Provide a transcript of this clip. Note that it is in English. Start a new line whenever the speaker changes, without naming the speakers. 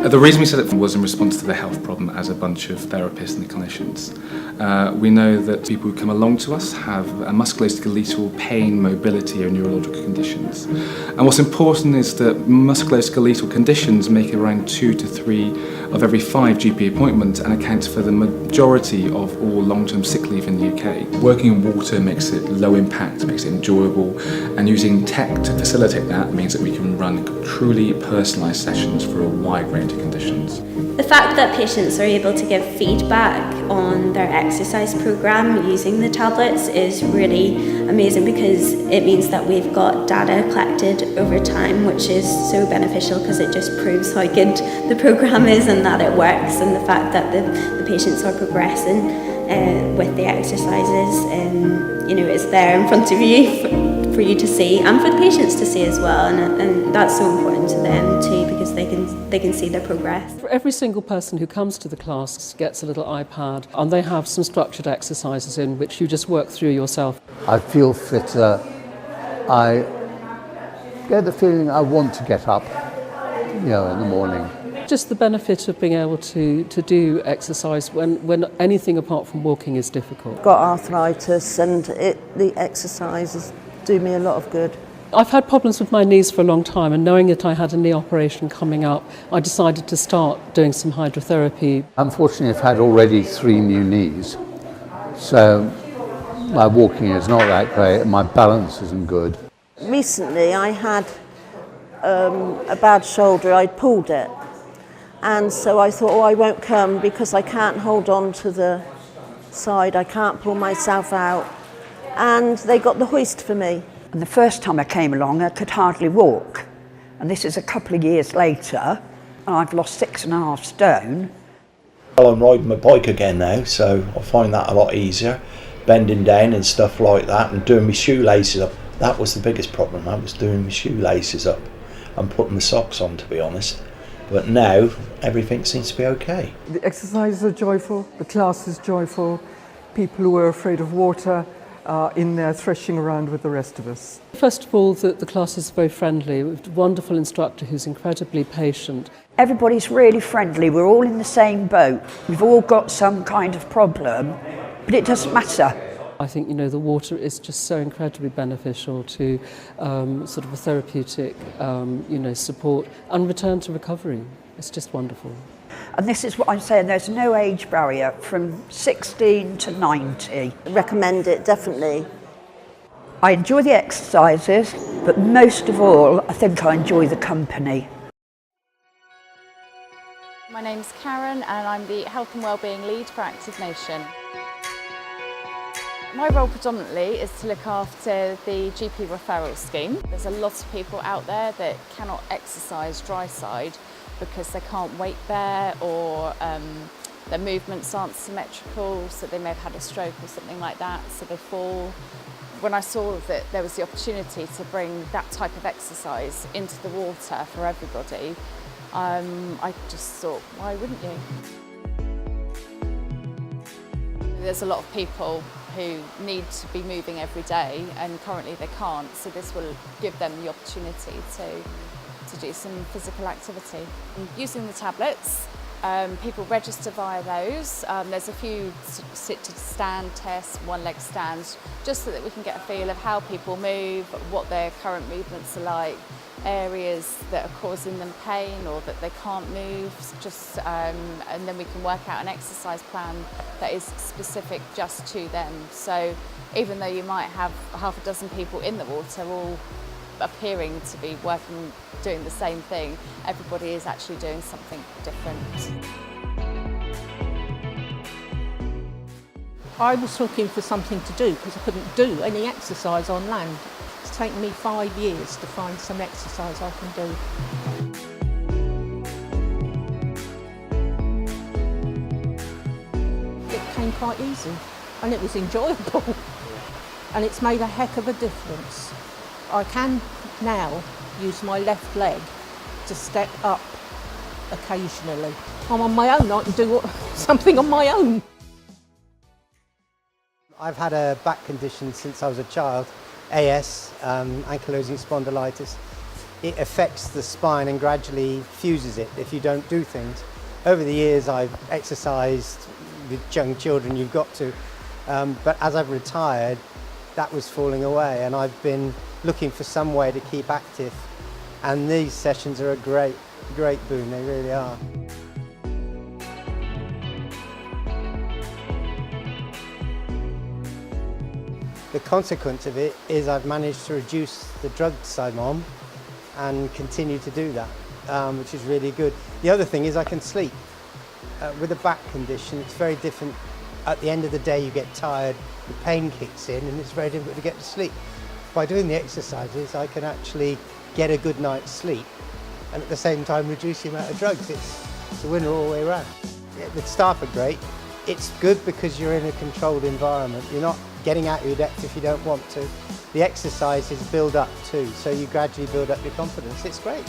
The reason we set it was in response to the health problem as a bunch of therapists and clinicians. We know that people who come along to us have a musculoskeletal pain, mobility or neurological conditions. And what's important is that musculoskeletal conditions make around 2 to 3 of every 5 GP appointments and accounts for the majority of all long-term sick leave in the UK. Working in water makes it low impact, makes it enjoyable, and using tech to facilitate that means that we can run truly personalised sessions for a wide range of conditions.
The fact that patients are able to give feedback on their exercise programme using the tablets is really amazing, because it means that we've got data collected over time, which is so beneficial because it just proves how good the programme is and that it works, and the fact that the patients are progressing with the exercises, it's there in front of you for you to see and for the patients to see as well, and that's so important to them too, because they can see their progress.
Every single person who comes to the class gets a little iPad, and they have some structured exercises in which you just work through yourself.
I feel fitter. I get the feeling I want to get up, in the morning.
Just the benefit of being able to do exercise when anything apart from walking is difficult.
I've got arthritis, and the exercises do me a lot of good.
I've had problems with my knees for a long time, and knowing that I had a knee operation coming up, I decided to start doing some hydrotherapy.
Unfortunately, I've had already 3 new knees, so my walking is not that great and my balance isn't good.
Recently I had a bad shoulder. I'd pulled it, and so I thought, I won't come because I can't hold on to the side, I can't pull myself out, and they got the hoist for me.
And the first time I came along, I could hardly walk. And this is a couple of years later, and I've lost 6.5 stone.
Well, I'm riding my bike again now, so I find that a lot easier. Bending down and stuff like that, and doing my shoelaces up. That was the biggest problem. I was doing my shoelaces up and putting the socks on, to be honest. But now, everything seems to be okay.
The exercises are joyful, the class is joyful. People who are afraid of water are in there threshing around with the rest of us.
First of all, the class is very friendly. We have a wonderful instructor who's incredibly patient.
Everybody's really friendly. We're all in the same boat. We've all got some kind of problem, but it doesn't matter.
I think, the water is just so incredibly beneficial to sort of a therapeutic, support and return to recovery. It's just wonderful.
And this is what I'm saying, there's no age barrier from 16 to 90.
I recommend it, definitely.
I enjoy the exercises, but most of all, I think I enjoy the company.
My name's Karen, and I'm the Health and Wellbeing Lead for Active Nation. My role predominantly is to look after the GP referral scheme. There's a lot of people out there that cannot exercise dry side because they can't weight bear, or their movements aren't symmetrical, so they may have had a stroke or something like that, so they fall. When I saw that there was the opportunity to bring that type of exercise into the water for everybody, I just thought, why wouldn't you? There's a lot of people who need to be moving every day, and currently they can't, so this will give them the opportunity to do some physical activity. Using the tablets, people register via those. There's a few sit to stand tests, 1-leg stands, just so that we can get a feel of how people move, what their current movements are like, areas that are causing them pain or that they can't move, and then we can work out an exercise plan that is specific just to them. So even though you might have half a dozen people in the water all appearing to be doing the same thing, everybody is actually doing something different.
I was looking for something to do because I couldn't do any exercise on land. It's taken me 5 years to find some exercise I can do. It came quite easy and it was enjoyable, and it's made a heck of a difference. I can now use my left leg to step up occasionally. I'm on my own, I can do something on my own.
I've had a back condition since I was a child, AS, ankylosing spondylitis, it affects the spine and gradually fuses it if you don't do things. Over the years I've exercised with young children, you've got to, but as I've retired, that was falling away, and I've been looking for some way to keep active, and these sessions are a great boon, they really are. The consequence of it is I've managed to reduce the drugs I'm on and continue to do that, which is really good. The other thing is I can sleep. With a back condition, it's very different. At the end of the day, you get tired, the pain kicks in, and it's very difficult to get to sleep. By doing the exercises, I can actually get a good night's sleep and at the same time reduce the amount of drugs. It's a winner all the way around. Yeah, the staff are great. It's good because you're in a controlled environment. You're not getting out of your depth if you don't want to. The exercises build up too, so you gradually build up your confidence. It's great.